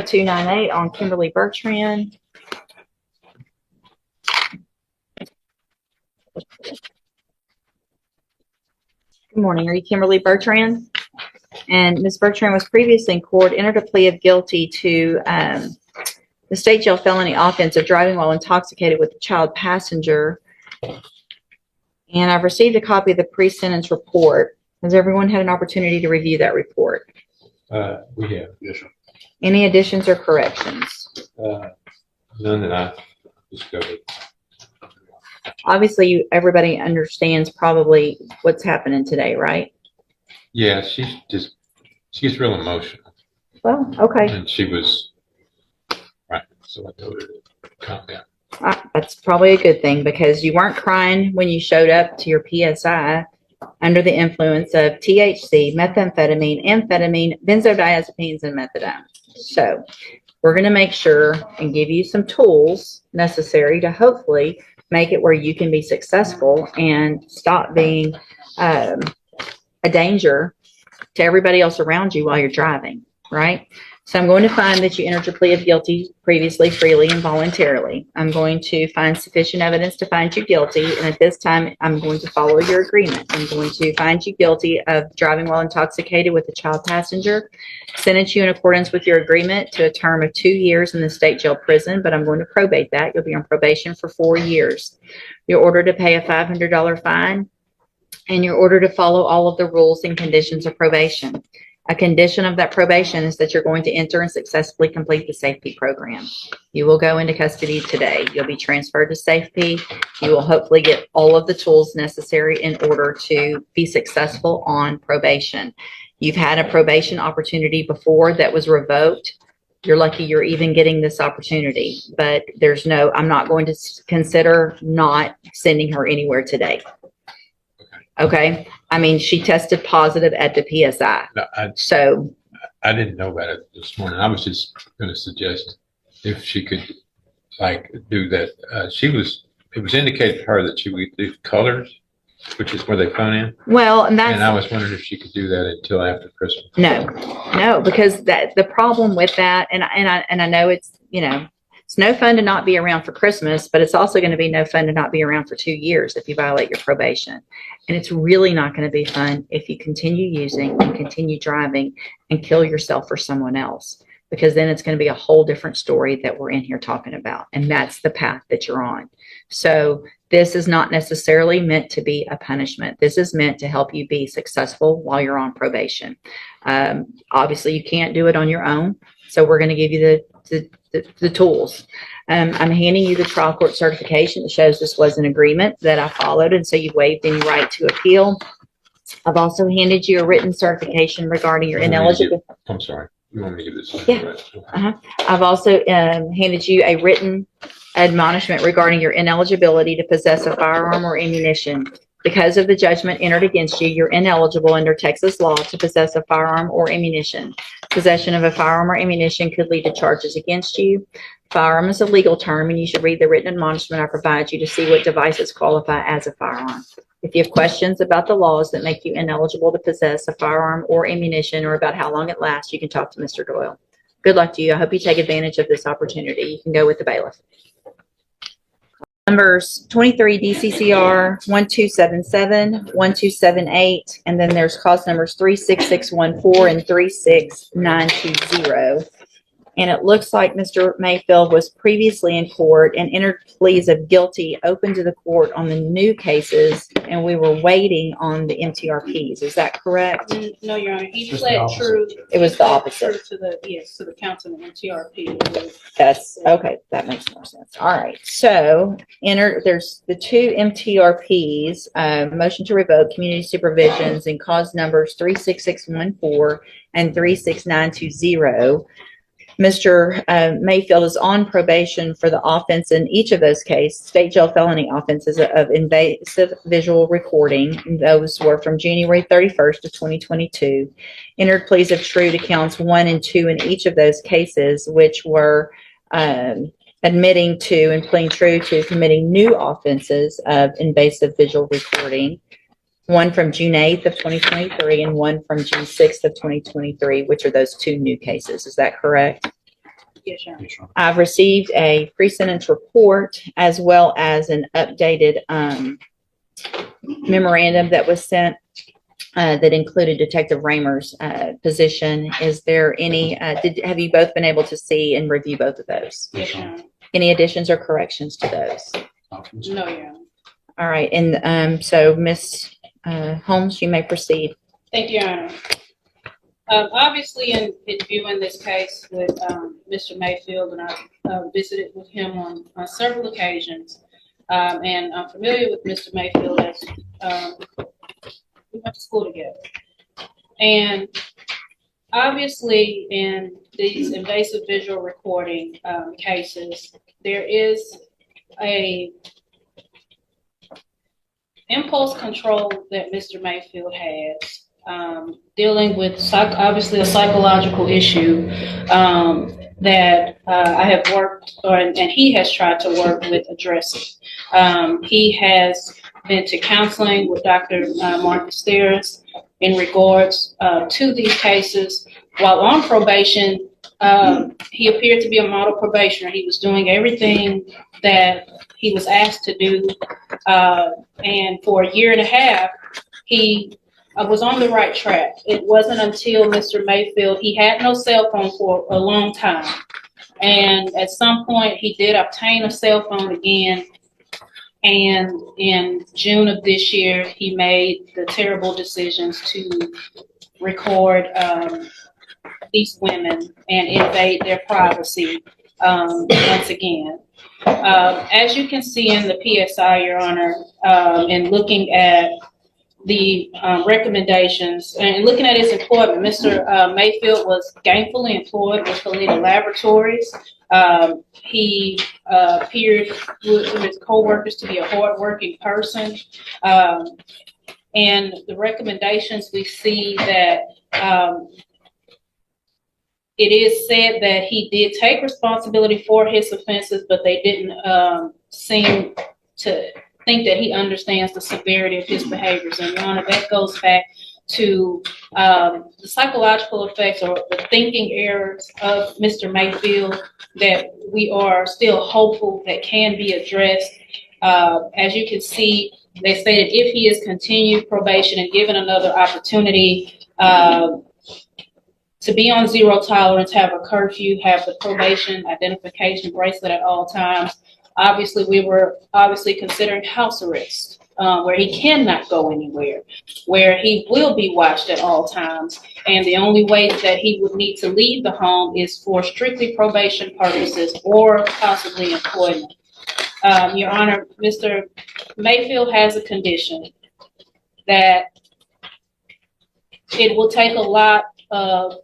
298 on Kimberly Bertrand. Good morning. Are you Kimberly Bertrand? And Ms. Bertrand was previously in court, entered a plea of guilty to the state jail felony offense of driving while intoxicated with a child passenger. And I've received a copy of the pre-sentence report. Has everyone had an opportunity to review that report? We have, yes, sir. Any additions or corrections? None that I discovered. Obviously, everybody understands probably what's happening today, right? Yeah, she gets real emotional. Well, okay. And she was, right, so I told her to calm down. That's probably a good thing because you weren't crying when you showed up to your PSI under the influence of THC, methamphetamine, amphetamine, benzodiazepines, and methadone. So we're going to make sure and give you some tools necessary to hopefully make it where you can be successful and stop being a danger to everybody else around you while you're driving, right? So I'm going to find that you entered your plea of guilty previously, freely, and voluntarily. I'm going to find sufficient evidence to find you guilty, and at this time, I'm going to follow your agreement. I'm going to find you guilty of driving while intoxicated with a child passenger, sentence you in accordance with your agreement to a term of 2 years in the state jail prison, but I'm going to probate that. You'll be on probation for 4 years. You're ordered to pay a $500 fine, and you're ordered to follow all of the rules and conditions of probation. A condition of that probation is that you're going to enter and successfully complete the SafeP program. You will go into custody today. You'll be transferred to SafeP. You will hopefully get all of the tools necessary in order to be successful on probation. You've had a probation opportunity before that was revoked. You're lucky you're even getting this opportunity, but I'm not going to consider not sending her anywhere today. Okay. I mean, she tested positive at the PSI. No, I didn't know about it this morning. I was just going to suggest if she could do that. It was indicated to her that she would do colors, which is where they phone in. Well, and I was wondering if she could do that until after Christmas. No, because the problem with that, and I know it's no fun to not be around for Christmas, but it's also going to be no fun to not be around for 2 years if you violate your probation. And it's really not going to be fun if you continue using and continue driving and kill yourself for someone else, because then it's going to be a whole different story that we're in here talking about. And that's the path that you're on. So this is not necessarily meant to be a punishment. This is meant to help you be successful while you're on probation. Obviously, you can't do it on your own. So we're going to give you the tools. I'm handing you the trial court certification that shows this was an agreement that I followed, and so you waived any right to appeal. I've also handed you a written certification regarding your ineligibility. I'm sorry. You want me to give this? Yeah. I've also handed you a written admonishment regarding your ineligibility to possess a firearm or ammunition. Because of the judgment entered against you, you're ineligible under Texas law to possess a firearm or ammunition. Possession of a firearm or ammunition could lead to charges against you. Firearm is a legal term, and you should read the written admonishment I provide you to see what devices qualify as a firearm. If you have questions about the laws that make you ineligible to possess a firearm or ammunition, or about how long it lasts, you can talk to Mr. Doyle. Good luck to you. I hope you take advantage of this opportunity. You can go with the bailiff. Numbers 23 DCCR 1277, 1278, and then there's cause numbers 36614 and 36920. And it looks like Mr. Mayfield was previously in court and entered pleas of guilty open to the court on the new cases, and we were waiting on the MTRPs. Is that correct? No, Your Honor. He pled true. It was the opposite. To the count in the MTRP. That's okay. That makes more sense. All right. So there's the two MTRPs, motion to revoke community supervisions, and cause numbers 36614 and 36920. Mr. Mayfield is on probation for the offense in each of those cases, state jail felony offenses of invasive visual recording. Those were from January 31st of 2022. Entered pleas of true to counts 1 and 2 in each of those cases, which were admitting to and pleading true to committing new offenses of invasive visual recording. One from June 8th of 2023 and one from June 6th of 2023, which are those two new cases. Is that correct? Yes, Your Honor. Yes, Your Honor. I've received a pre-sentence report as well as an updated memorandum that was sent that included Detective Raymer's position. Is there any, have you both been able to see and review both of those? Yes, Your Honor. Any additions or corrections to those? No, Your Honor. All right, and so Ms. Holmes, you may proceed. Thank you, Your Honor. Obviously, in viewing this case with Mr. Mayfield, and I visited with him on several occasions, and I'm familiar with Mr. Mayfield as we went to school together. And obviously, in these invasive visual recording cases, there is a impulse control that Mr. Mayfield has, dealing with obviously a psychological issue that I have worked, and he has tried to work with addressing. He has been to counseling with Dr. Marcus Theris in regards to these cases. While on probation, he appeared to be a model probationer. He was doing everything that he was asked to do, and for a year and a half, he was on the right track. It wasn't until Mr. Mayfield, he had no cell phone for a long time, and at some point he did obtain a cell phone again, and in June of this year, he made the terrible decisions to record these women and invade their privacy once again. As you can see in the PSI, Your Honor, in looking at the recommendations and looking at his employment, Mr. Mayfield was gainfully employed with Kalita Laboratories. He appeared to his co-workers to be a hardworking person. And the recommendations, we see that it is said that he did take responsibility for his offenses, but they didn't seem to think that he understands the severity of his behaviors. And Your Honor, that goes back to the psychological effects or the thinking errors of Mr. Mayfield that we are still hopeful that can be addressed. As you can see, they stated if he is continued probation and given another opportunity to be on zero tolerance, have a curfew, have the probation identification bracelet at all times. Obviously, we were considering house arrest, where he cannot go anywhere, where he will be watched at all times. And the only way that he would need to leave the home is for strictly probation purposes or possibly employment. Your Honor, Mr. Mayfield has a condition that it will take a lot of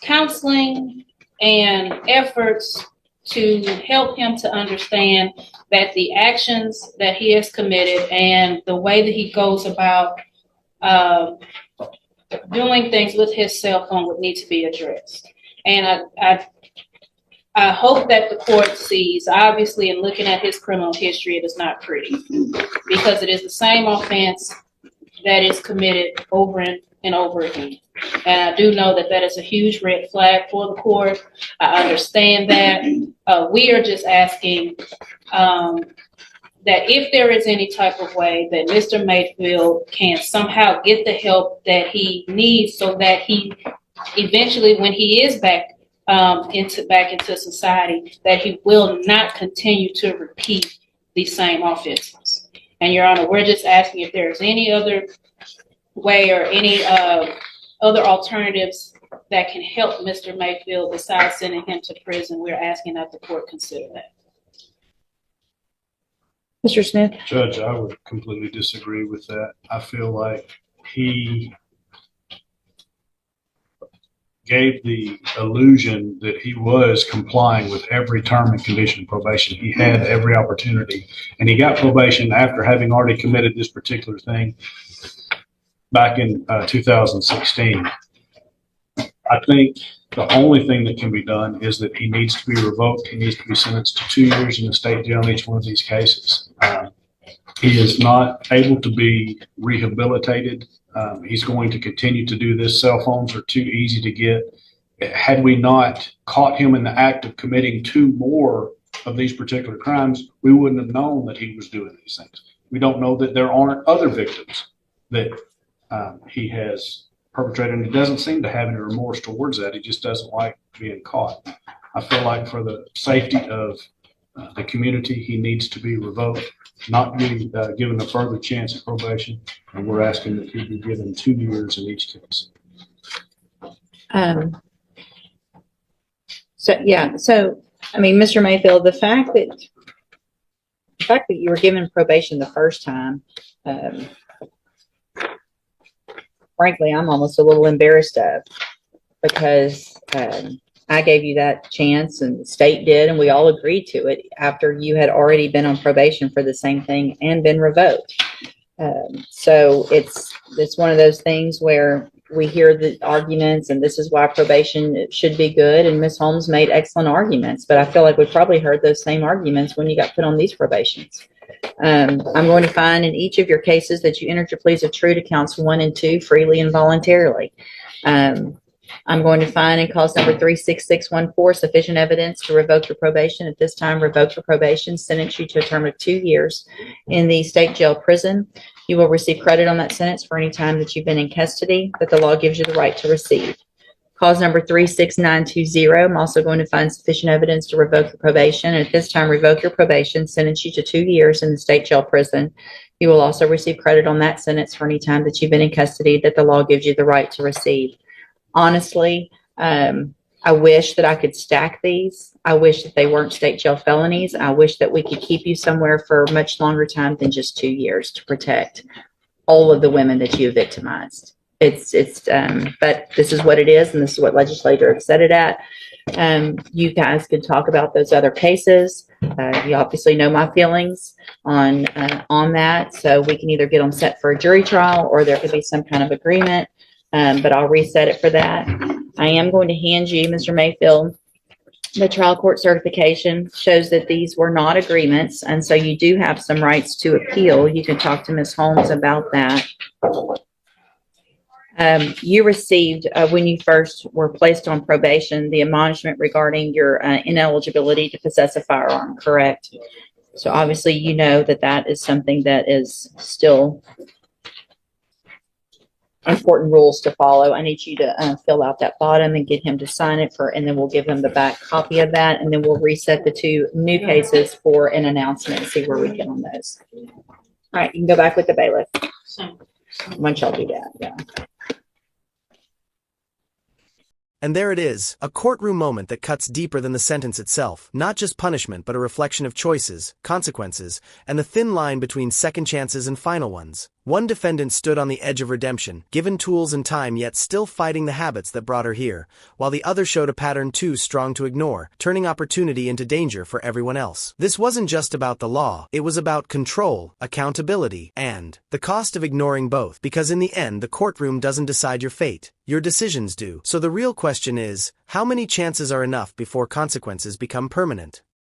counseling and efforts to help him to understand that the actions that he has committed and the way that he goes about doing things with his cell phone would need to be addressed. And I hope that the court sees, obviously, in looking at his criminal history, it is not pretty, because it is the same offense that is committed over and over again. And I do know that that is a huge red flag for the court. I understand that. We are just asking that if there is any type of way that Mr. Mayfield can somehow get the help that he needs so that he eventually, when he is back into society, that he will not continue to repeat these same offenses. And Your Honor, we're just asking if there's any other way or any other alternatives that can help Mr. Mayfield besides sending him to prison. We're asking that the court consider that. Mr. Smith? Judge, I would completely disagree with that. I feel like he gave the illusion that he was complying with every term and condition of probation. He had every opportunity, and he got probation after having already committed this particular thing back in 2016. I think the only thing that can be done is that he needs to be revoked. He needs to be sentenced to 2 years in the state jail in each one of these cases. He is not able to be rehabilitated. He's going to continue to do this. Cell phones are too easy to get. had we not caught him in the act of committing 2 more of these particular crimes, we wouldn't have known that he was doing these things. We don't know that there aren't other victims that he has perpetrated, and he doesn't seem to have any remorse towards that. He just doesn't like being caught. I feel like for the safety of the community, he needs to be revoked, not be given a further chance at probation, and we're asking that he be given 2 years in each case. So I mean, Mr. Mayfield, the fact that you were given probation the first time, frankly, I'm almost a little embarrassed of, because I gave you that chance and the state did, and we all agreed to it after you had already been on probation for the same thing and been revoked. So it's one of those things where we hear the arguments, and this is why probation should be good. And Ms. Holmes made excellent arguments, but I feel like we probably heard those same arguments when you got put on these probations. I'm going to find in each of your cases that you entered your pleas of true to counts 1 and 2 freely and voluntarily. I'm going to find in cause number 36614 sufficient evidence to revoke your probation. At this time, revoke your probation, sentence you to a term of 2 years in the state jail prison. You will receive credit on that sentence for any time that you've been in custody that the law gives you the right to receive. Cause number 36920, I'm also going to find sufficient evidence to revoke your probation. At this time, revoke your probation, sentence you to 2 years in the state jail prison. You will also receive credit on that sentence for any time that you've been in custody that the law gives you the right to receive. Honestly, I wish that I could stack these. I wish that they weren't state jail felonies. I wish that we could keep you somewhere for a much longer time than just 2 years to protect all of the women that you have victimized. But this is what it is, and this is what legislators set it at. You guys can talk about those other cases. You obviously know my feelings on that, so we can either get them set for a jury trial or there could be some kind of agreement. But I'll reset it for that. I am going to hand you, Mr. Mayfield, the trial court certification shows that these were not agreements, and so you do have some rights to appeal. You can talk to Ms. Holmes about that. You received, when you first were placed on probation, the admonishment regarding your ineligibility to possess a firearm, correct? So obviously you know that that is something that is still important rules to follow. I need you to fill out that bottom and get him to sign it and then we'll give him the back copy of that, and then we'll reset the 2 new cases for an announcement and see where we get on those. All right, you can go back with the bailiff. Once y'all do that, yeah. And there it is, a courtroom moment that cuts deeper than the sentence itself. Not just punishment, but a reflection of choices, consequences, and the thin line between second chances and final ones. One defendant stood on the edge of redemption, given tools and time yet still fighting the habits that brought her here, while the other showed a pattern too strong to ignore, turning opportunity into danger for everyone else. This wasn't just about the law, it was about control, accountability, and the cost of ignoring both, because in the end the courtroom doesn't decide your fate. Your decisions do. So the real question is, how many chances are enough before consequences become permanent?